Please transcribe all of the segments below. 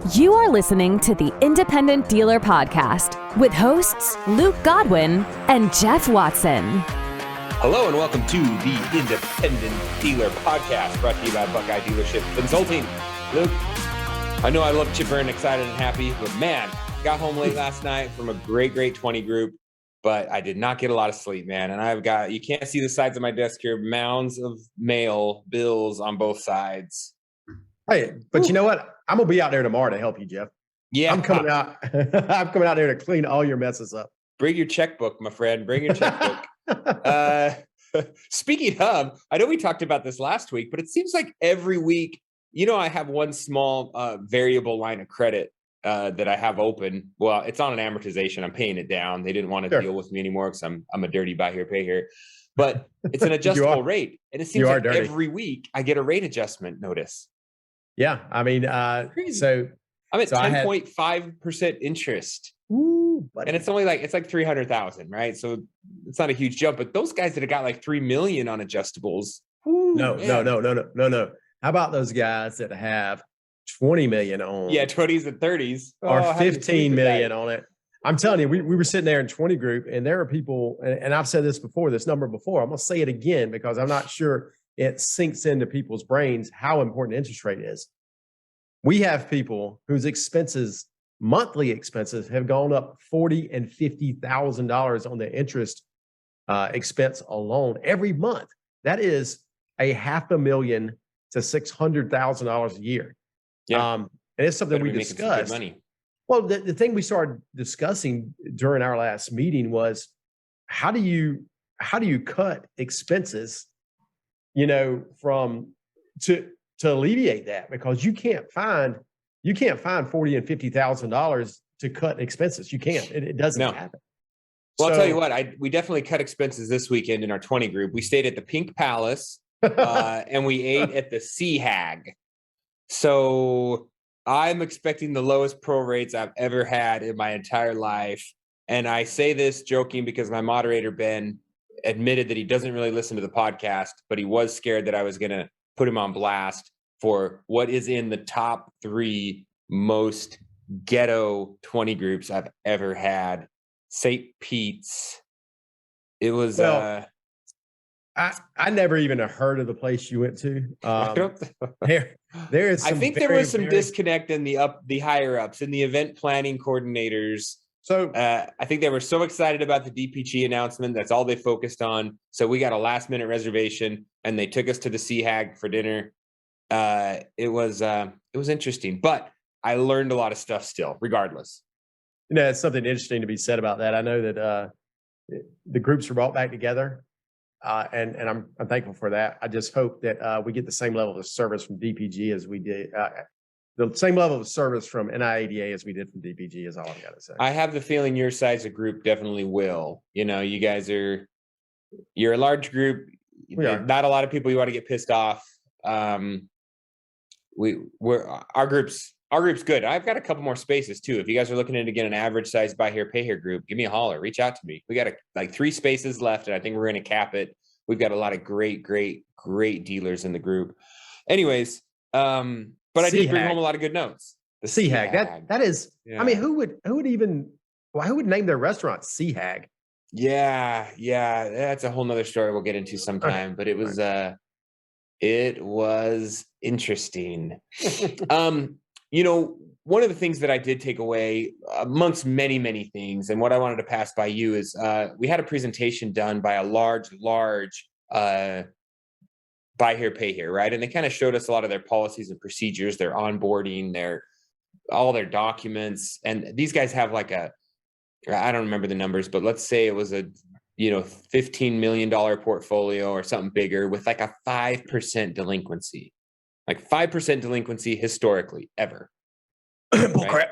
You are listening to the Independent Dealer Podcast with hosts Luke Godwin and Jeff Watson. Hello and welcome to the Independent Dealer Podcast, brought to you by Buckeye Dealership Consulting. Luke, I know I look chipper and excited and happy, but man, got home late last night from a great 20 group, but I did not get a lot of sleep, man. And you can't see the sides of my desk here, mounds of mail, bills on both sides. Hey, but you know what? I'm gonna be out there tomorrow to help you, Jeff. Yeah, I'm coming out. I'm coming out there to clean all your messes up. Bring your checkbook, my friend. Bring your checkbook. Speaking of, I know we talked about this last week, but it seems like every week, I have one small variable line of credit that I have open. Well, it's on an amortization. I'm paying it down. They didn't want to deal with me anymore because I'm a dirty buy here, pay here. But it's an adjustable rate, and it seems like every week I get a rate adjustment notice. Yeah, I mean, so I'm at 10.5% interest. Ooh, buddy. And it's like 300,000, right? So it's not a huge jump, but those guys that have got like 3 million on adjustables. No. How about those guys that have 20 million on? Yeah, 20s and 30s. Or 15 million on it. I'm telling you, we were sitting there in 20 group, and there are people, and I've said this number before. I'm going to say it again because I'm not sure it sinks into people's brains how important interest rate is. We have people whose monthly expenses have gone up $40,000 and $50,000 on the interest expense alone every month. That is $500,000 to $600,000 a year. Yeah, and it's something we discussed. Money. Well, the thing we started discussing during our last meeting was how do you cut expenses, to alleviate that, because you can't find $40,000 and $50,000 to cut expenses. You can't. It doesn't happen. Well, I'll tell you what, we definitely cut expenses this weekend in our 20 group. We stayed at the Pink Palace and we ate at the Sea Hag. So I'm expecting the lowest pro rates I've ever had in my entire life. And I say this joking because my moderator, Ben, admitted that he doesn't really listen to the podcast, but he was scared that I was going to put him on blast for what is in the top 3 most ghetto 20 groups I've ever had. St. Pete's. It was I never even heard of the place you went to. There is I think there was some disconnect in the higher ups, in the event planning coordinators. So I think they were so excited about the DPG announcement. That's all they focused on. So we got a last minute reservation and they took us to the Sea Hag for dinner. It was interesting, but I learned a lot of stuff still, regardless. It's something interesting to be said about that. I know that the groups were brought back together, and I'm thankful for that. I just hope that we get the same level of service from DPG as we did. The same level of service from NIADA as we did from DPG is all I've got to say. I have the feeling your size of group definitely will. You guys you're a large group. Not a lot of people you want to get pissed off. Our group's good. I've got a couple more spaces too. If you guys are looking to get an average size buy here, pay here group, give me a holler, reach out to me. We got 3 spaces left, and I think we're going to cap it. We've got a lot of great dealers in the group. Anyways, but I did bring home a lot of good notes. The Sea Hag. That is. Yeah. I mean, who would name their restaurant Sea Hag? Yeah, that's a whole nother story we'll get into sometime. But it was interesting. One of the things that I did take away amongst many things, and what I wanted to pass by you is we had a presentation done by a large buy here, pay here, right? And they kind of showed us a lot of their policies and procedures, their onboarding, all their documents. And these guys have I don't remember the numbers, but let's say it was a $15 million portfolio or something bigger with a 5% delinquency, 5% delinquency historically ever. Bull crap.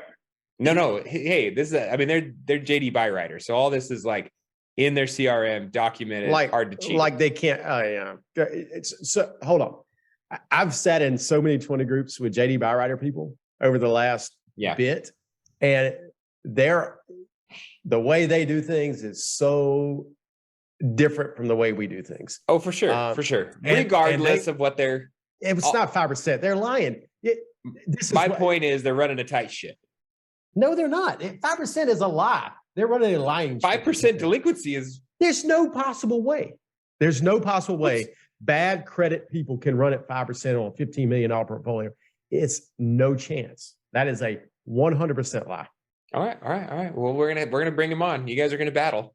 No. Hey, this is they're JD buy writers. So all this is in their CRM, documented, hard to cheat. They can't. So hold on. I've sat in so many 20 groups with JD buy writer people over the last bit, and the way they do things is so different from the way we do things. Oh, for sure. Regardless of what they're... It's not 5%. They're lying. my point is they're running a tight ship. No, they're not. 5% is a lie. They're running a lying ship. 5% delinquency is. There's no possible way. There's no possible way bad credit people can run at 5% on a $15 million portfolio. It's no chance. That is a 100% lie. All right. Well, we're gonna bring him on. You guys are gonna battle.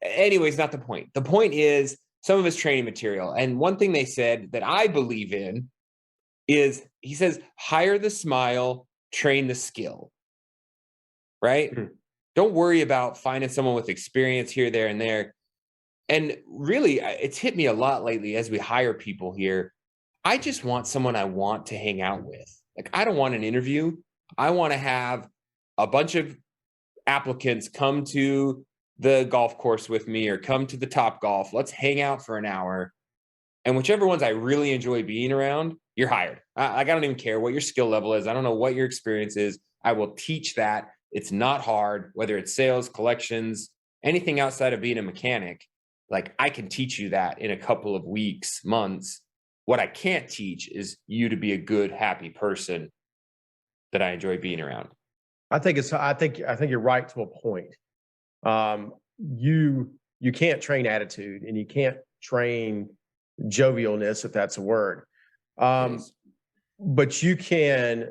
Anyways, not the point. The point is some of his training material. And one thing they said that I believe in is, he says, hire the smile, train the skill. Right? Mm-hmm. Don't worry about finding someone with experience here, there, and there. And really, it's hit me a lot lately as we hire people here. I just want someone I want to hang out with. Like, I don't want an interview. I want to have a bunch of applicants come to the golf course with me or come to the Top Golf. Let's hang out for an hour. And whichever ones I really enjoy being around, you're hired. I don't even care what your skill level is. I don't know what your experience is. I will teach that. It's not hard, whether it's sales, collections, anything outside of being a mechanic. Like, I can teach you that in a couple of weeks, months. What I can't teach is you to be a good, happy person that I enjoy being around. I think you're right to a point. You can't train attitude, and you can't train jovialness, if that's a word. But you can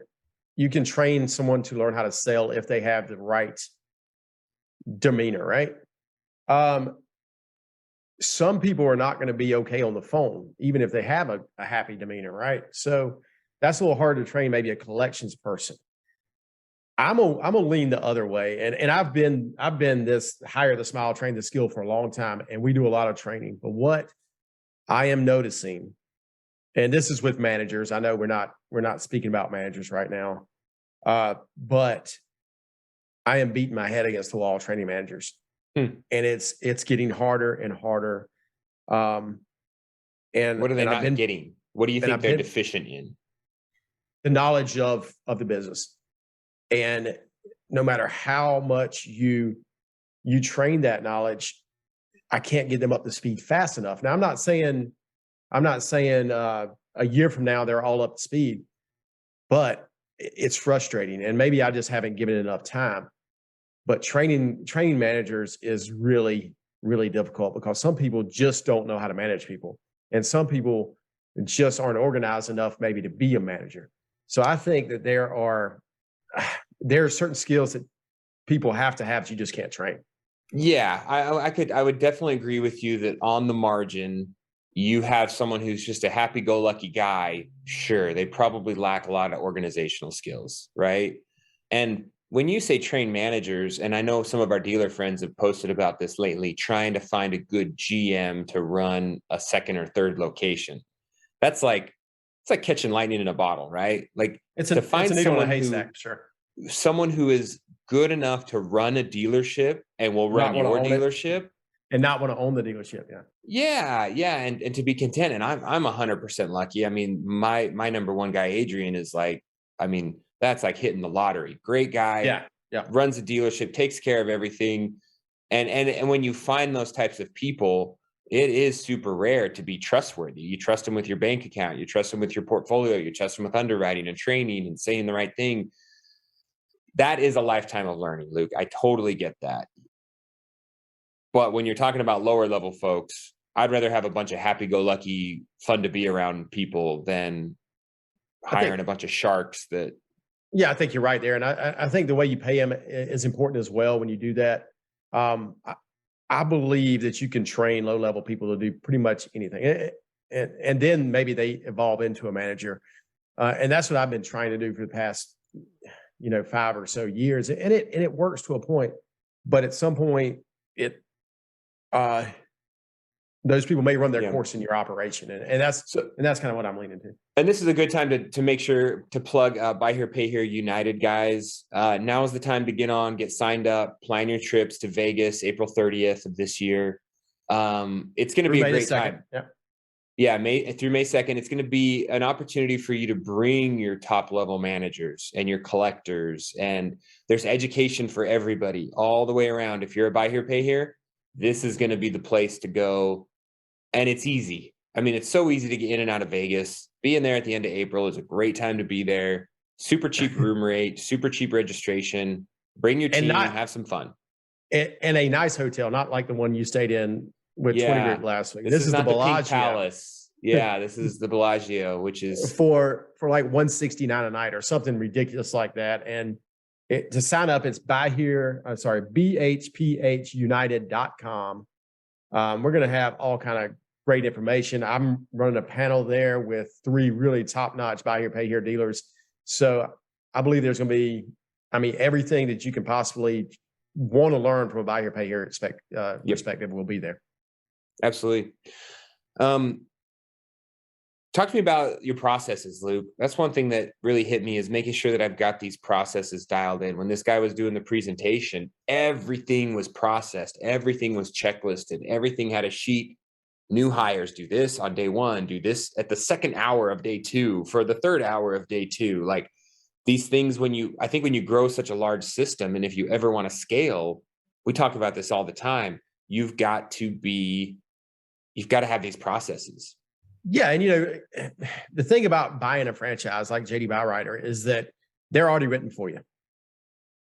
train someone to learn how to sell if they have the right demeanor, right? Some people are not going to be okay on the phone, even if they have a happy demeanor, right? So that's a little hard to train maybe a collections person. I'm gonna lean the other way, and I've been this hire the smile, train the skill for a long time, and we do a lot of training. But what I am noticing, and this is with managers, I know we're not speaking about managers right now, but I am beating my head against the wall training managers, and it's getting harder and harder. And what are they not getting? What do you think they're deficient in? The knowledge of the business. And no matter how much you train that knowledge, I can't get them up to speed fast enough. Now, I'm not saying a year from now they're all up to speed, but it's frustrating. And maybe I just haven't given it enough time. But training managers is really, really difficult because some people just don't know how to manage people, and some people just aren't organized enough maybe to be a manager. So I think that there are certain skills that people have to have that you just can't train. Yeah, I would definitely agree with you that on the margin, you have someone who's just a happy-go-lucky guy. Sure, they probably lack a lot of organizational skills, right? And when you say train managers, and I know some of our dealer friends have posted about this lately, trying to find a good GM to run a second or third location. It's like catching lightning in a bottle, right? Like, it's a needle in a haystack, sure. Someone who is good enough to run a dealership and will run your dealership and not want to own the dealership. Yeah. And to be content. And I'm 100% lucky. I mean, my number one guy, Adrian, is like, I mean, that's like hitting the lottery. Great guy. Yeah. Runs a dealership, takes care of everything. And when you find those types of people, it is super rare to be trustworthy. You trust them with your bank account. You trust them with your portfolio. You trust them with underwriting and training and saying the right thing. That is a lifetime of learning, Luke. I totally get that. But when you're talking about lower level folks, I'd rather have a bunch of happy-go-lucky, fun to be around people than hiring a bunch of sharks that. Yeah, I think you're right there. And I think the way you pay them is important as well when you do that. I believe that you can train low-level people to do pretty much anything. And then maybe they evolve into a manager. And that's what I've been trying to do for the past 5 or so years, and it works to a point, but at some point those people may run their course in your operation, and that's kind of what I'm leaning to. And this is a good time to make sure to plug Buy Here, Pay Here United, guys. Now is the time to get signed up, plan your trips to Vegas, April 30th of this year. It's going to be a great time. Yeah, through May 2nd, it's going to be an opportunity for you to bring your top level managers and your collectors, and there's education for everybody all the way around. If you're a Buy Here, Pay Here, this is going to be the place to go, and it's easy. I mean, it's so easy to get in and out of Vegas. Being there at the end of April is a great time to be there. Super cheap room rate, super cheap registration. Bring your team, have some fun. And a nice hotel, not like the one you stayed in with 20 group last week. This is not the the Bellagio. Pink Palace. Yeah, this is the Bellagio, which is for like $169 a night or something ridiculous like that. And to sign up, it's BHPHunited.com. We're going to have all kind of great information. I'm running a panel there with 3 really top-notch buy here, pay here dealers. So I believe there's going to be, everything that you can possibly want to learn from a buy here, pay here perspective will be there. Absolutely. Talk to me about your processes, Luke. That's one thing that really hit me, is making sure that I've got these processes dialed in. When this guy was doing the presentation, everything was processed. Everything was checklisted. Everything had a sheet. New hires do this on day 1, do this at the second hour of day 2, for the third hour of day 2. Like these things, when you grow such a large system, and if you ever want to scale, we talk about this all the time, you've got to have these processes. Yeah. And the thing about buying a franchise like JD Bowrider is that they're already written for you.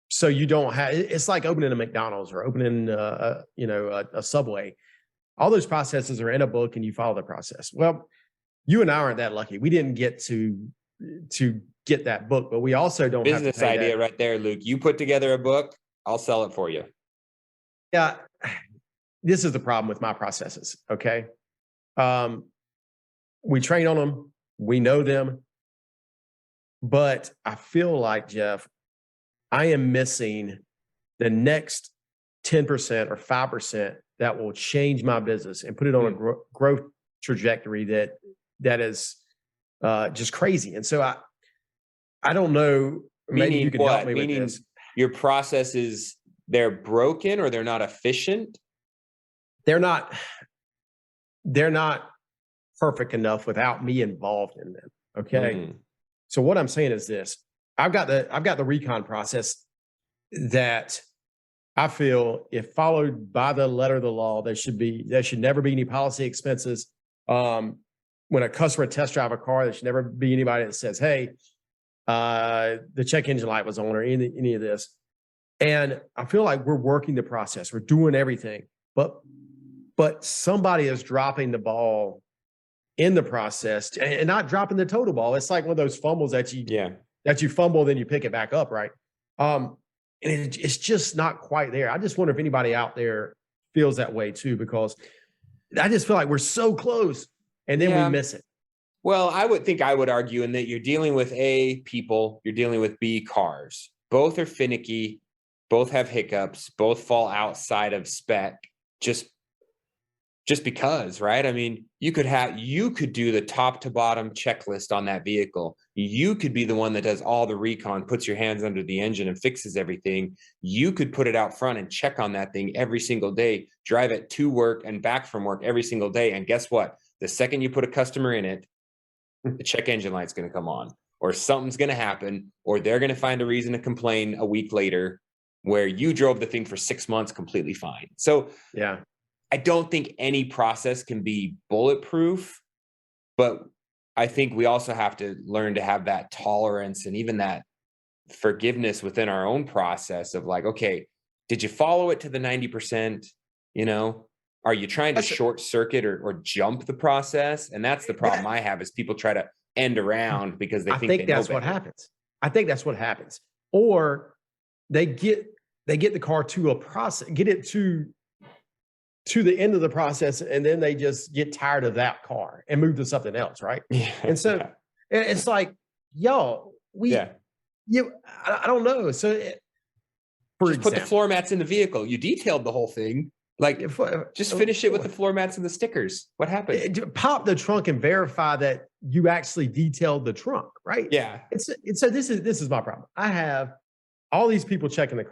So you don't have, it's like opening a McDonald's or opening a Subway. All those processes are in a book and you follow the process. Well, you and I aren't that lucky. We didn't get to get that book, but we also don't have business idea right there, Luke. You put together a book, I'll sell it for you. Yeah. This is the problem with my processes. Okay. We train on them. We know them. But I feel like, Jeff, I am missing the next 10% or 5% that will change my business and put it on a growth trajectory that is just crazy. And so I don't know. Maybe you can help me with this. Your processes, they're broken or they're not efficient? They're not perfect enough without me involved in them. Okay. So what I'm saying is this: I've got the recon process that I feel, if followed by the letter of the law, there should never be any policy expenses. When a customer test drive a car, there should never be anybody that says, "Hey, the check engine light was on," or any of this. And I feel like we're working the process, we're doing everything, but somebody is dropping the ball in the process and not dropping the total ball. It's like one of those fumbles that you fumble, then you pick it back up, right? And it's just not quite there. I just wonder if anybody out there feels that way too, because I just feel like we're so close and then we miss it. Well, I would argue in that you're dealing with A, people, you're dealing with B, cars. Both are finicky, both have hiccups, both fall outside of spec, just because, right? I mean, you could do the top to bottom checklist on that vehicle. You could be the one that does all the recon, puts your hands under the engine and fixes everything. You could put it out front and check on that thing every single day, drive it to work and back from work every single day. And guess what? The second you put a customer in it, the check engine light's going to come on, or something's going to happen, or they're going to find a reason to complain a week later where you drove the thing for 6 months completely fine. So yeah. I don't think any process can be bulletproof, but I think we also have to learn to have that tolerance and even that forgiveness within our own process of like, okay, did you follow it to the 90%? Are you trying to short circuit or jump the process? And that's the problem I have, is people try to end around because they think they know that's better. what happens. I think that's what happens. Or they get the car to a process, get it to the end of the process, and then they just get tired of that car and move to something else, right? Yeah. And so it's like, y'all, I don't know. So put the floor mats in the vehicle. You detailed the whole thing. Like, just finish it with the floor mats and the stickers. What happened? Pop the trunk and verify that you actually detailed the trunk, right? Yeah. So this is my problem. I have all these people checking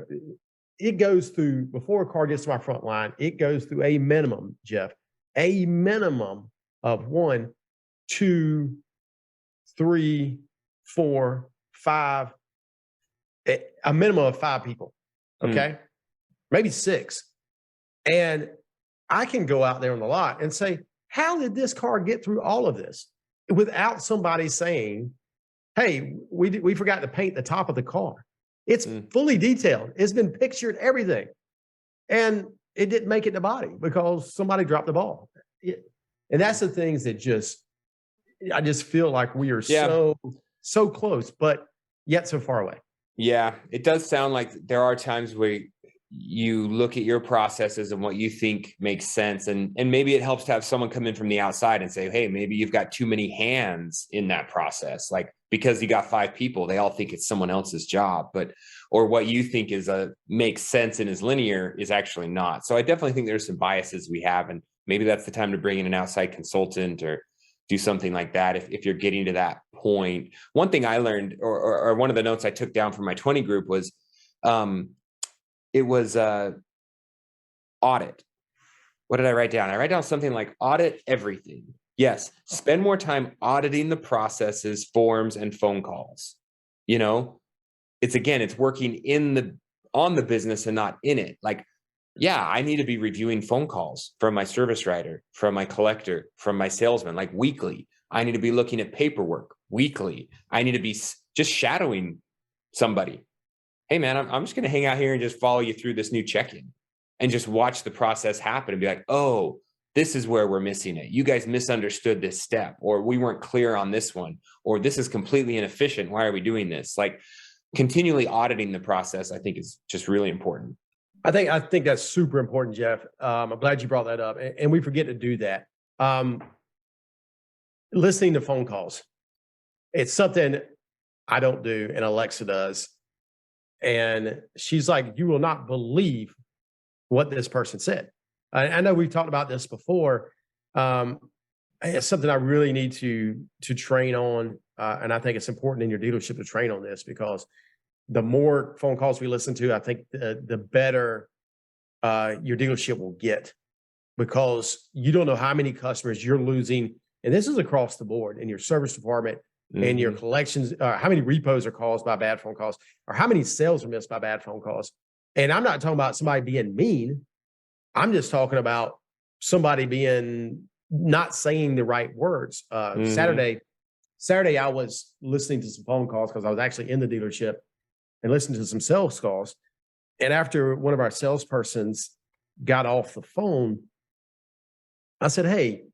it goes through, before a car gets to my front line, it goes through a minimum, Jeff, a minimum of 1, 2, 3, 4, 5, a minimum of 5 people. Okay. Maybe 6. And I can go out there on the lot and say, how did this car get through all of this without somebody saying, hey, we forgot to paint the top of the car. It's fully detailed. It's been pictured, everything. And it didn't make it in the body because somebody dropped the ball. And that's the things that I just feel like we are so close, but yet so far away. Yeah, it does sound like there are times where you look at your processes and what you think makes sense. And maybe it helps to have someone come in from the outside and say, hey, maybe you've got too many hands in that process. Like, because you got 5 people, they all think it's someone else's job, or what you think makes sense and is linear is actually not. So I definitely think there's some biases we have, and maybe that's the time to bring in an outside consultant or do something like that if you're getting to that point. One thing I learned, or one of the notes I took down from my 20 group was, it was audit. What did I write down? I write down something like audit everything. Yes, spend more time auditing the processes, forms, and phone calls. It's working on the business and not in it. Like, yeah, I need to be reviewing phone calls from my service writer, from my collector, from my salesman, like weekly. I need to be looking at paperwork weekly. I need to be just shadowing somebody. Hey man, I'm just going to hang out here and just follow you through this new check-in and just watch the process happen and be like, oh, this is where we're missing it. You guys misunderstood this step, or we weren't clear on this one, or this is completely inefficient. Why are we doing this? Like, continually auditing the process, I think, is just really important. I think that's super important, Jeff. I'm glad you brought that up, and we forget to do that. Listening to phone calls, it's something I don't do, and Alexa does. And she's like, you will not believe what this person said. I know we've talked about this before. It's something I really need to train on. And I think it's important in your dealership to train on this, because the more phone calls we listen to, I think the better your dealership will get, because you don't know how many customers you're losing. And this is across the board in your service department, and your collections, how many repos are caused by bad phone calls, or how many sales are missed by bad phone calls. And I'm not talking about somebody being mean. I'm just talking about somebody not saying the right words. Saturday, I was listening to some phone calls because I was actually in the dealership and listening to some sales calls. And after one of our salespersons got off the phone, I said, hey,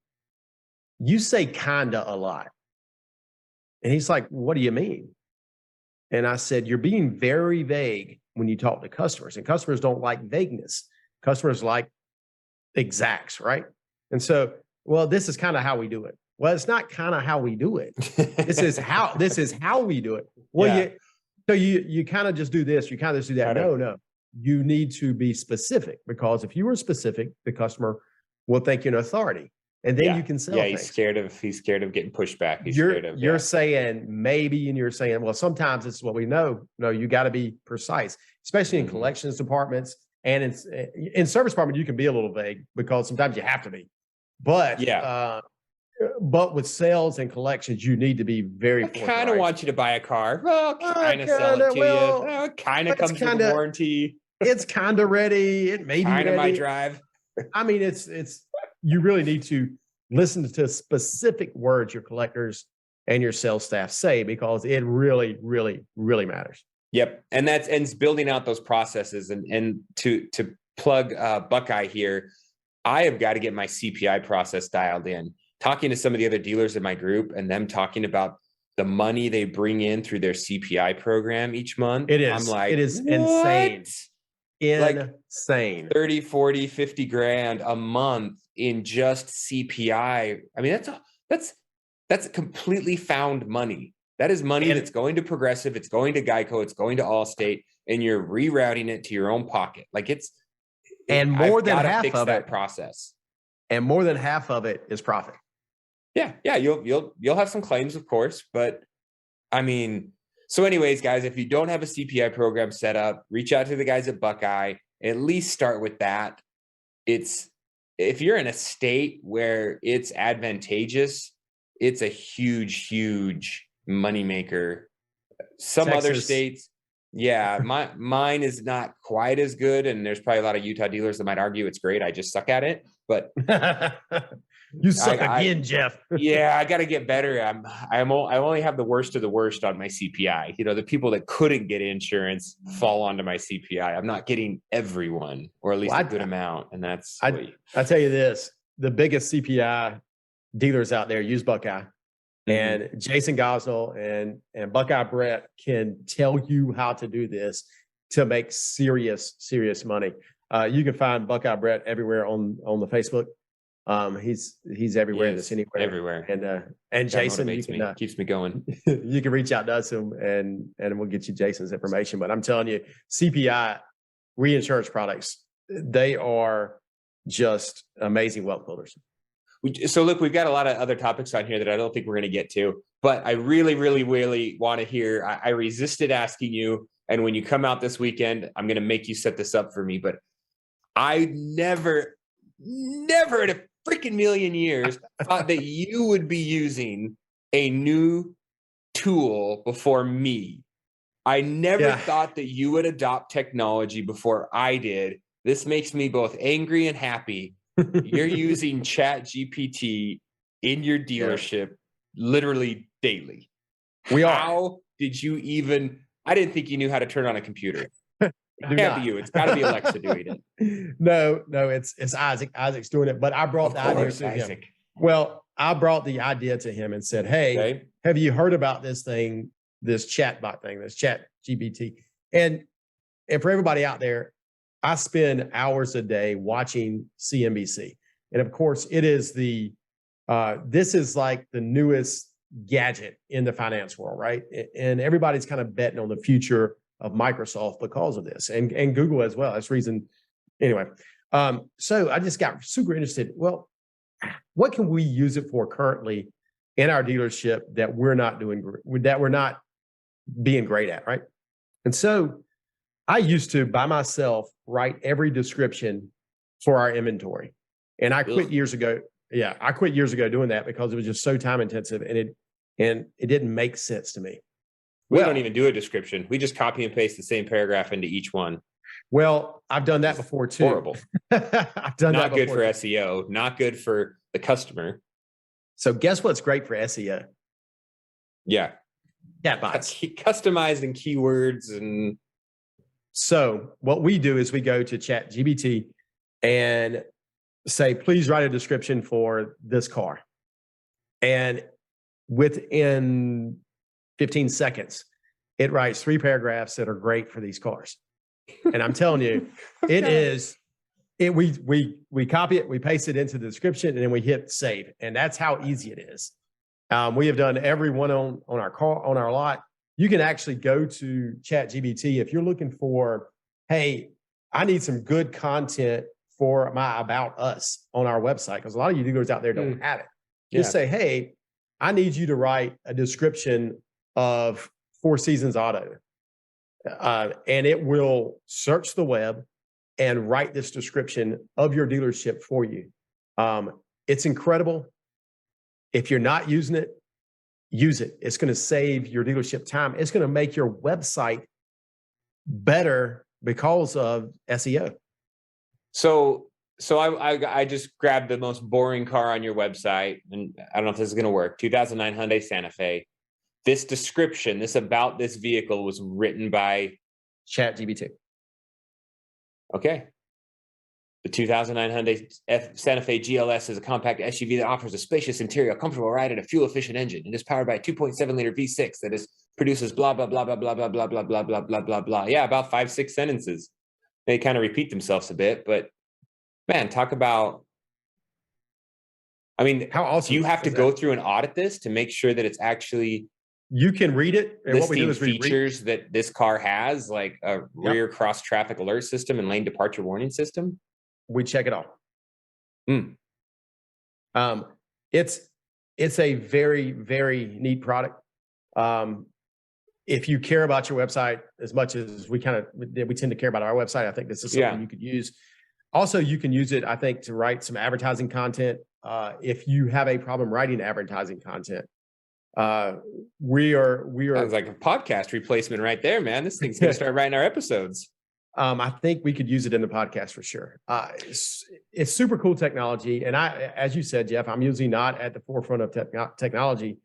you say kinda a lot. And he's like, what do you mean? And I said, you're being very vague when you talk to customers, and customers don't like vagueness. Customers like exacts, right? And so, well, this is kind of how we do it. Well, it's not kind of how we do it. This is how we do it. Well, yeah. you kind of just do this, you kind of just do that. No. You need to be specific, because if you were specific, the customer will think you're an authority. And then you can sell things. He's scared of getting pushback. You're saying maybe, and you're saying, well, sometimes it's what we know. No, you got to be precise, especially in collections departments, and in service department, you can be a little vague because sometimes you have to be. But but with sales and collections, you need to be very. I kind of want you to buy a car. Well, kind of sell it to you. Kind of comes with a warranty. It's kind of ready. It may be kind of my drive. I mean, it's. You really need to listen to specific words your collectors and your sales staff say, because it really, really, really matters. Yep. And it's building out those processes. And to plug Buckeye here, I have got to get my CPI process dialed in. Talking to some of the other dealers in my group and them talking about the money they bring in through their CPI program each month. I'm like, it is insane. Insane. Like 30, 40, 50 grand a month in just CPI. I mean, that's completely found money. That is money that's going to Progressive, it's going to Geico, it's going to Allstate, and you're rerouting it to your own pocket. Like more than half of that process. And more than half of it is profit. Yeah. You'll have some claims, of course, but I mean, so anyways, guys, if you don't have a CPI program set up, reach out to the guys at Buckeye. At least start with that. If you're in a state where it's advantageous, it's a huge, huge moneymaker. Some Texas. Other states, mine is not quite as good. And there's probably a lot of Utah dealers that might argue it's great. I just suck at it. but you suck again, Jeff. Yeah, I got to get better. I only have the worst of the worst on my CPI. The people that couldn't get insurance fall onto my CPI. I'm not getting everyone, or at least a good amount, and that's. I tell you this: the biggest CPI dealers out there use Buckeye, and Jason Gosnell and Buckeye Brett can tell you how to do this to make serious money. You can find Buckeye Brett everywhere on the Facebook. He's everywhere. That's anywhere. Everywhere. And Jason, you can, keeps me going. You can reach out to us and we'll get you Jason's information. But I'm telling you, CPI reinsurance products, they are just amazing wealth builders. So look, we've got a lot of other topics on here that I don't think we're going to get to, but I really want to hear. I resisted asking you, and when you come out this weekend, I'm going to make you set this up for me. But I never in a freaking million years thought that you would be using a new tool before me. I never thought that you would adopt technology before I did. This makes me both angry and happy. You're using ChatGPT in your dealership literally daily. How did you even? I didn't think you knew how to turn on a computer. It can't be you. It's got to be Alexa doing it. No, it's Isaac. Isaac's doing it. But I brought the idea to him. Well, I brought the idea to him and said, "Hey, have you heard about this thing, this chatbot thing, this ChatGPT?" And for everybody out there, I spend hours a day watching CNBC. And of course, it is this is like the newest gadget in the finance world, right? And everybody's kind of betting on the future of Microsoft because of this, and Google as well. That's the reason. Anyway, so I just got super interested. Well, what can we use it for currently in our dealership that we're not being great at, right? And so I used to, by myself, write every description for our inventory. And I quit years ago. Yeah, I quit years ago doing that because it was just so time intensive and it didn't make sense to me. We don't even do a description. We just copy and paste the same paragraph into each one. Well, I've done that before too. Horrible. I've done not that good for SEO, not good for the customer. So guess what's great for SEO? Yeah. Chatbots. Customized and keywords. And so what we do is we go to ChatGPT and say, please write a description for this car. And within 15 seconds, it writes 3 paragraphs that are great for these cars. And I'm telling you, we copy it, we paste it into the description, and then we hit save. And that's how easy it is. We have done every one on our lot. You can actually go to ChatGPT if you're looking for, hey, I need some good content for my About Us on our website, because a lot of you dealers out there don't have it. Just say, hey, I need you to write a description of Four Seasons Auto. And it will search the web and write this description of your dealership for you. It's incredible. If you're not using it, use it. It's going to save your dealership time. It's going to make your website better because of SEO. So I just grabbed the most boring car on your website, and I don't know if this is going to work. 2009 Hyundai Santa Fe. This description, about this vehicle was written by ChatGPT. Okay. The 2009 Hyundai Santa Fe GLS is a compact SUV that offers a spacious interior, comfortable ride, and a fuel-efficient engine. It is powered by a 2.7-liter V6 that produces blah, blah, blah, blah, blah, blah, blah, blah, blah, blah, blah, blah, blah. Yeah, about 5-6 sentences. They kind of repeat themselves a bit, but man, talk about, how awesome. Do you have to go through and audit this to make sure that it's actually... You can read it. And what we do is features that this car has, like a rear cross traffic alert system and lane departure warning system. We check it all. It's a very, very neat product. If you care about your website as much as we tend to care about our website, I think this is something you could use. Also, you can use it, I think, to write some advertising content. If you have a problem writing advertising content, we are. Sounds like a podcast replacement right there, man. This thing's going to start writing our episodes. I think we could use it in the podcast for sure. It's super cool technology. And as you said, Jeff, I'm usually not at the forefront of technology.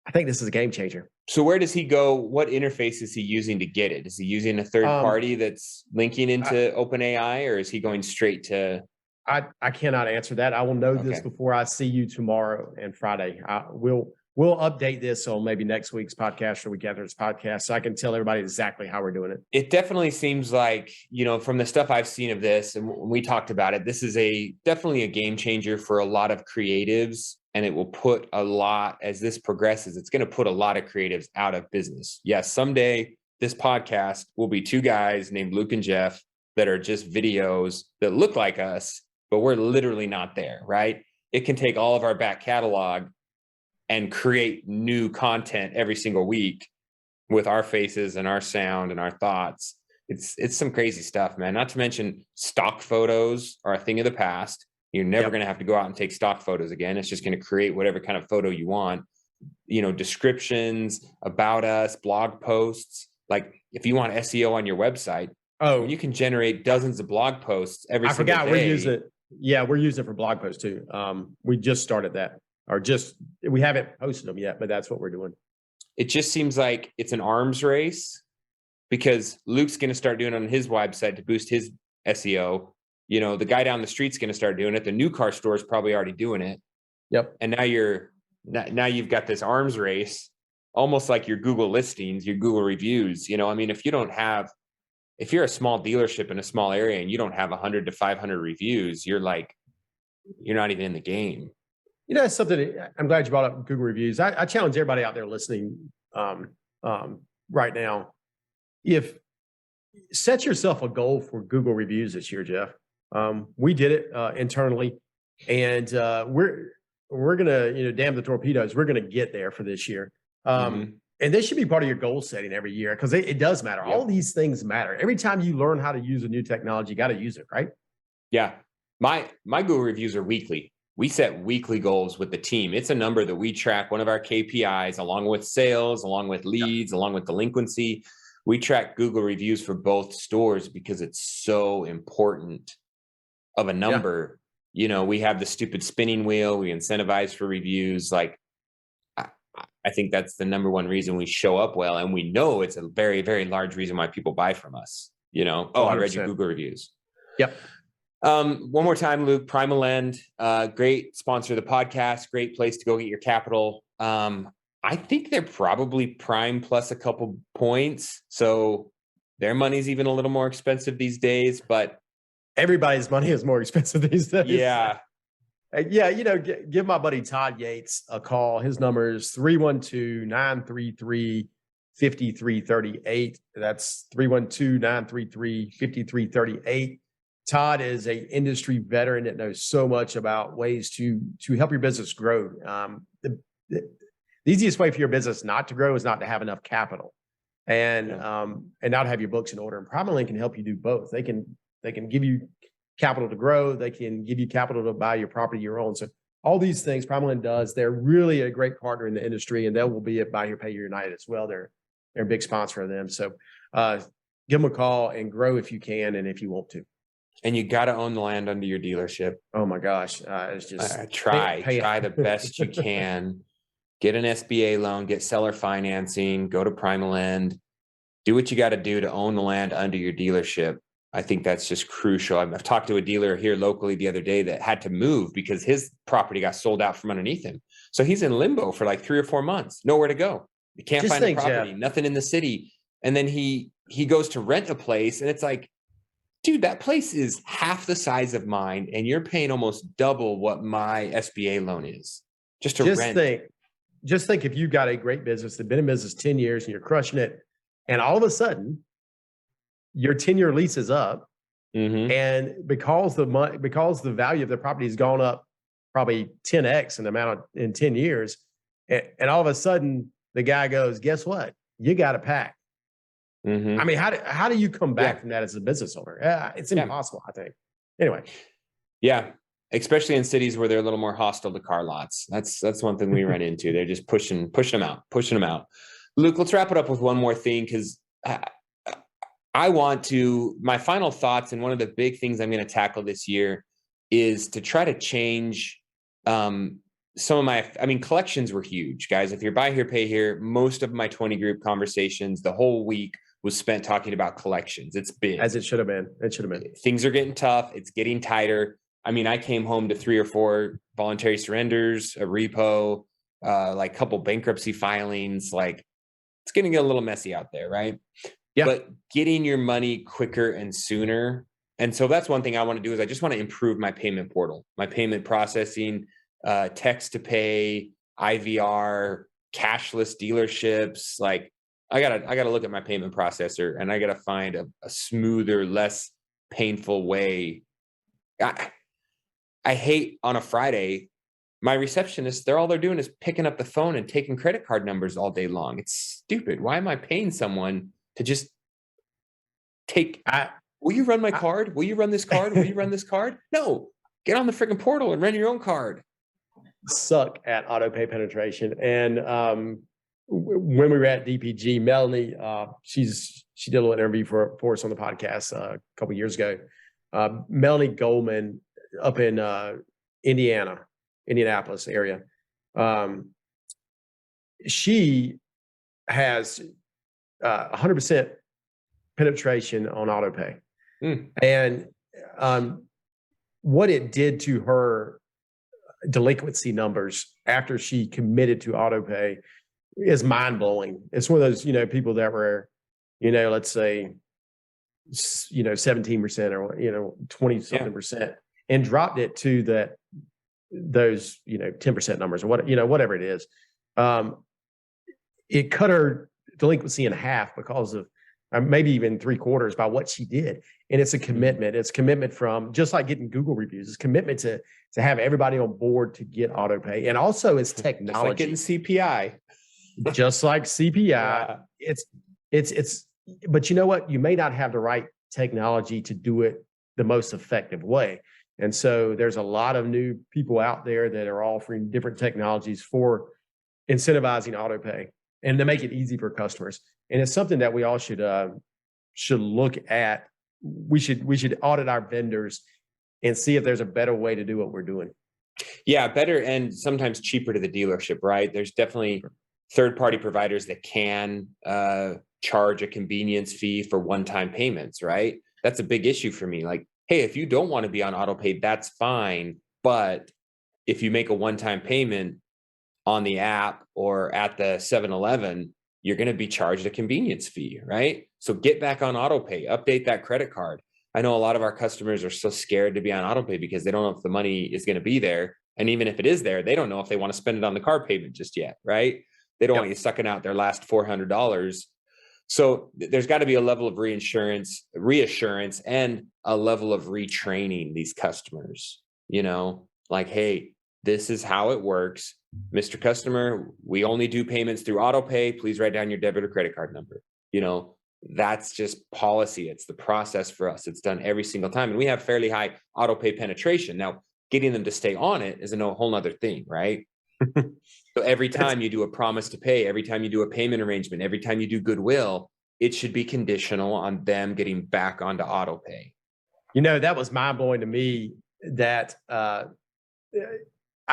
I think this is a game changer. So where does he go? What interface is he using to get it? Is he using a third party that's linking into OpenAI, or is he going straight to? I cannot answer that. I will know this before I see you tomorrow and Friday. We'll update this on maybe next week's podcast or week after's podcast, so I can tell everybody exactly how we're doing it. It definitely seems like, from the stuff I've seen of this, and when we talked about it, this is definitely a game changer for a lot of creatives, and it will put as this progresses, it's going to put a lot of creatives out of business. Yes, someday this podcast will be two guys named Luke and Jeff that are just videos that look like us, but we're literally not there, right? It can take all of our back catalog and create new content every single week with our faces and our sound and our thoughts. It's some crazy stuff, man. Not to mention stock photos are a thing of the past. You're never going to have to go out and take stock photos again. It's just going to create whatever kind of photo you want. Descriptions about us, blog posts. Like if you want SEO on your website, you can generate dozens of blog posts every single day. I forgot we're using it. Yeah, we're using it for blog posts too. We just started that. We haven't posted them yet, but that's what we're doing. It just seems like it's an arms race because Luke's going to start doing it on his website to boost his SEO. The guy down the street's going to start doing it. The new car store is probably already doing it. Yep. And now you've got this arms race, almost like your Google listings, your Google reviews. If you're a small dealership in a small area and you don't have 100 to 500 reviews, you're not even in the game. It's something I'm glad you brought up Google reviews. I challenge everybody out there listening right now. If set yourself a goal for Google reviews this year, Jeff. We did it internally, and we're gonna damn the torpedoes. We're gonna get there for this year. And this should be part of your goal setting every year because it does matter. Yep. All these things matter. Every time you learn how to use a new technology, you got to use it, right? Yeah. My Google reviews are weekly. We set weekly goals with the team. It's a number that we track, one of our KPIs, along with sales, along with leads, along with delinquency. We track Google reviews for both stores because it's so important of a number. Yeah. We have the stupid spinning wheel. We incentivize for reviews. Like, I think that's the number one reason we show up well. And we know it's a very, very large reason why people buy from us. I read your Google reviews. Yep. One more time, Luke, Primal Lend, great sponsor of the podcast, great place to go get your capital. I think they're probably prime plus a couple points. So their money's even a little more expensive these days, but everybody's money is more expensive these days. Yeah. Yeah. Give my buddy Todd Yates a call. His number is 312-933-5338. That's 312-933-5338. Todd is an industry veteran that knows so much about ways to help your business grow. The easiest way for your business not to grow is not to have enough capital and not have your books in order. And PrimaLend can help you do both. They can give you capital to grow. They can give you capital to buy your property your own. So all these things PrimaLend does. They're really a great partner in the industry, and they will be at Buy Here, Pay Here United as well. They're a big sponsor of them. So give them a call and grow if you can and if you want to. And you got to own the land under your dealership. Oh my gosh. It's just try the best you can. Get an SBA loan, get seller financing, go to PrimaLend, do what you got to do to own the land under your dealership. I think that's just crucial. I've talked to a dealer here locally the other day that had to move because his property got sold out from underneath him. So he's in limbo for like 3 or 4 months, nowhere to go. You can't find a property, nothing in the city. And then he goes to rent a place and it's like, dude, that place is half the size of mine and you're paying almost double what my SBA loan is just to rent. Just think if you've got a great business that's been in business 10 years and you're crushing it, and all of a sudden your 10-year lease is up, and because the value of the property has gone up probably 10x in 10 years, and all of a sudden the guy goes, guess what? You got to pack. I mean, how do you come back from that as a business owner? It's impossible, I think. Anyway. Yeah. Especially in cities where they're a little more hostile to car lots. That's one thing we run into. They're just pushing them out. Luke, let's wrap it up with one more thing because my final thoughts, and one of the big things I'm going to tackle this year is to try to change some of collections were huge, guys. If you're buy here, pay here, most of my 20 group conversations, the whole week was spent talking about collections. It's big. As it should have been. It should have been. Things are getting tough. It's getting tighter. I mean, I came home to 3 or 4 voluntary surrenders, a repo, like a couple bankruptcy filings. Like, it's getting a little messy out there, right? Yeah. But getting your money quicker and sooner. And so that's one thing I want to do is I just want to improve my payment portal, my payment processing, text to pay, IVR, cashless dealerships. Like, I gotta look at my payment processor, and I gotta find a smoother, less painful way. I hate on a Friday, my receptionists, all they're doing is picking up the phone and taking credit card numbers all day long. It's stupid. Why am I paying someone to just take, will you run my card? Will you run this card? Will you run this card? No, get on the freaking portal and run your own card. Suck at auto pay penetration. And when we were at DPG, Melanie, she did a little interview for us on the podcast a couple of years ago. Melanie Goldman up in Indianapolis area. She has 100% penetration on auto pay. And what it did to her delinquency numbers after she committed to auto pay is mind blowing. It's one of those, people that were, let's say, 17% or, 20 something percent, and dropped it to those, 10% numbers or whatever it is. It cut her delinquency in half because of maybe even 3/4 by what she did. And it's a commitment. It's commitment from, just like getting Google reviews, it's commitment to have everybody on board to get auto pay. And also it's technology. Just like getting CPI. Just like CPI. Yeah. It's but you know what? You may not have the right technology to do it the most effective way. And so there's a lot of new people out there that are offering different technologies for incentivizing auto pay and to make it easy for customers. And it's something that we all should look at. We should audit our vendors and see if there's a better way to do what we're doing. Yeah, better and sometimes cheaper to the dealership, right? There's definitely third-party providers that can charge a convenience fee for one-time payments, right? That's a big issue for me. Like, hey, if you don't want to be on auto pay, that's fine. But if you make a one-time payment on the app or at the 7-Eleven, you're going to be charged a convenience fee, right? So get back on auto pay, update that credit card. I know a lot of our customers are so scared to be on auto pay because they don't know if the money is going to be there. And even if it is there, they don't know if they want to spend it on the car payment just yet, right? They don't want you sucking out their last $400. So there's got to be a level of reassurance, and a level of retraining these customers, like, hey, this is how it works. Mr. Customer, we only do payments through auto pay. Please write down your debit or credit card number. That's just policy. It's the process for us. It's done every single time. And we have fairly high auto pay penetration. Now, getting them to stay on it is a whole nother thing, right? So every time you do a promise to pay, every time you do a payment arrangement, every time you do goodwill, it should be conditional on them getting back onto auto pay. That was mind blowing to me that I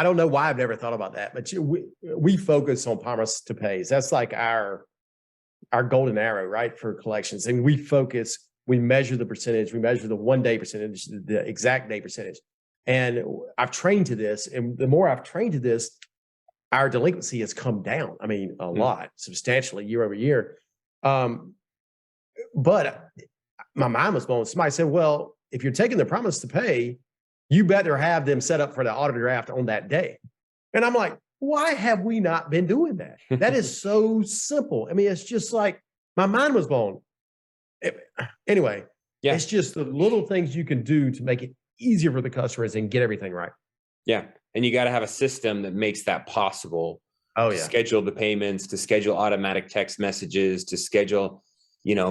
don't know why I've never thought about that, but we focus on promise to pays. That's like our golden arrow, right, for collections. And we measure the percentage, we measure the 1 day percentage, the exact day percentage. And I've trained to this, and the more I've trained to this, our delinquency has come down. I mean, a lot, substantially year over year. But my mind was blown. Somebody said, well, if you're taking the promise to pay, you better have them set up for the auto draft on that day. And I'm like, why have we not been doing that? That is so simple. I mean, it's just like, my mind was blown. Anyway, It's just the little things you can do to make it easier for the customers and get everything right. Yeah. And you got to have a system that makes that possible. Oh, to schedule the payments, to schedule automatic text messages, to schedule,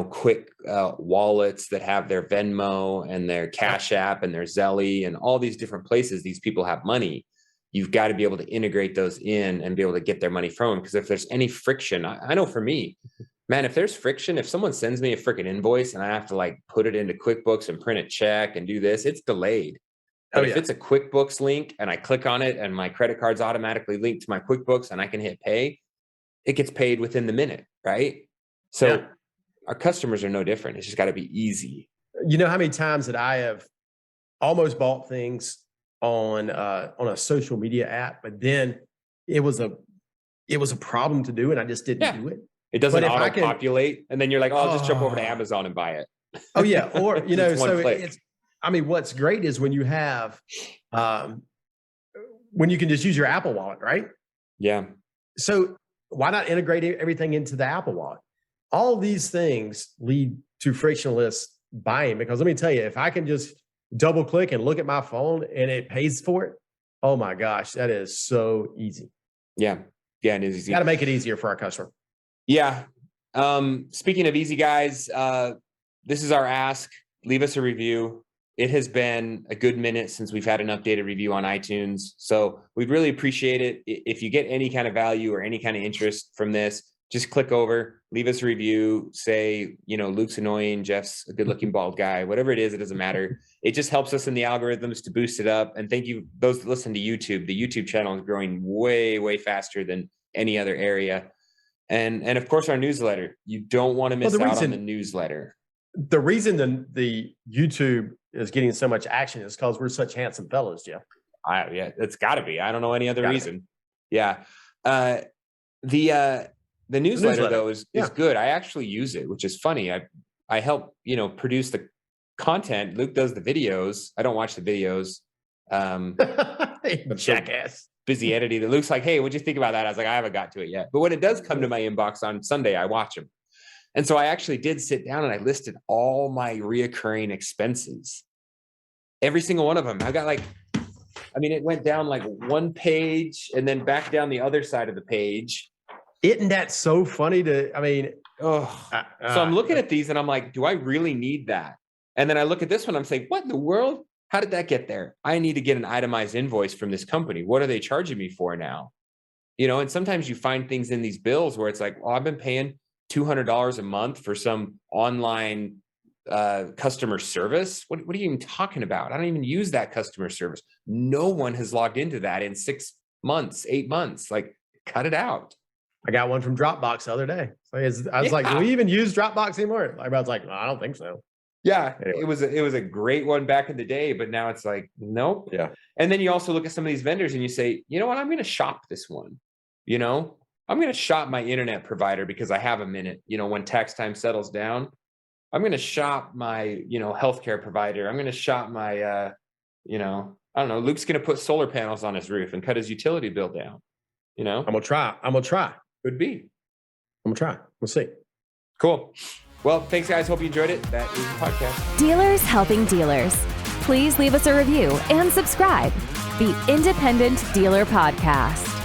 quick wallets that have their Venmo and their Cash App and their Zelle and all these different places these people have money. You've got to be able to integrate those in and be able to get their money from them. Because if there's any friction, I know for me, man, if there's friction, if someone sends me a freaking invoice and I have to like put it into QuickBooks and print a check and do this, it's delayed. But if it's a QuickBooks link and I click on it and my credit card's automatically linked to my QuickBooks and I can hit pay, it gets paid within the minute, right? So our customers are no different. It's just got to be easy. You know how many times that I have almost bought things on a social media app, but then it was a problem to do and I just didn't do it. It doesn't auto-populate, and then you're like, oh, I'll just jump over to Amazon and buy it. Oh yeah, or so it's. I mean, what's great is when you have, when you can just use your Apple Wallet, right? Yeah. So why not integrate everything into the Apple Wallet? All of these things lead to frictionless buying, because let me tell you, if I can just double click and look at my phone and it pays for it, oh my gosh, that is so easy. Yeah. Yeah, it is easy. Got to make it easier for our customer. Yeah. Speaking of easy, guys, this is our ask. Leave us a review. It has been a good minute since we've had an updated review on iTunes. So we'd really appreciate it. If you get any kind of value or any kind of interest from this, just click over, leave us a review, say, Luke's annoying, Jeff's a good looking bald guy, whatever it is, it doesn't matter. It just helps us in the algorithms to boost it up. And thank you, those that listen to YouTube. The YouTube channel is growing way, way faster than any other area. And of course, our newsletter. You don't want to miss out on the newsletter. The reason the YouTube is getting so much action is because we're such handsome fellows, Jeff. Yeah, it's got to be. I don't know any other reason. Yeah. The newsletter though is good. I actually use it, which is funny. I help, produce the content. Luke does the videos. I don't watch the videos. Jackass. Busy editing. It looks like, hey, what'd you think about that? I was like, I haven't got to it yet. But when it does come to my inbox on Sunday, I watch them. And so I actually did sit down and I listed all my reoccurring expenses. Every single one of them. I got it went down like one page and then back down the other side of the page. Isn't that so funny so I'm looking at these and I'm like, do I really need that? And then I look at this one, I'm saying, what in the world? How did that get there? I need to get an itemized invoice from this company. What are they charging me for now? And sometimes you find things in these bills where it's like, well, I've been paying $200 a month for some online customer service. What are you even talking about? I don't even use that customer service. No one has logged into that in 6 months, 8 months. Like, cut it out. I got one from Dropbox the other day. So I was like, do we even use Dropbox anymore? Everybody's like, no, I don't think so. Yeah, anyway. It was a great one back in the day, but now it's like, nope. Yeah. And then you also look at some of these vendors and you say, you know what, I'm going to shop this one. I'm going to shop my internet provider because I have a minute, when tax time settles down. I'm going to shop my, healthcare provider. I'm going to shop my, I don't know, Luke's going to put solar panels on his roof and cut his utility bill down. I'm going to try. Could be. I'm going to try. We'll see. Cool. Well, thanks, guys. Hope you enjoyed it. That is the podcast. Dealers helping dealers. Please leave us a review and subscribe. The Independent Dealer Podcast.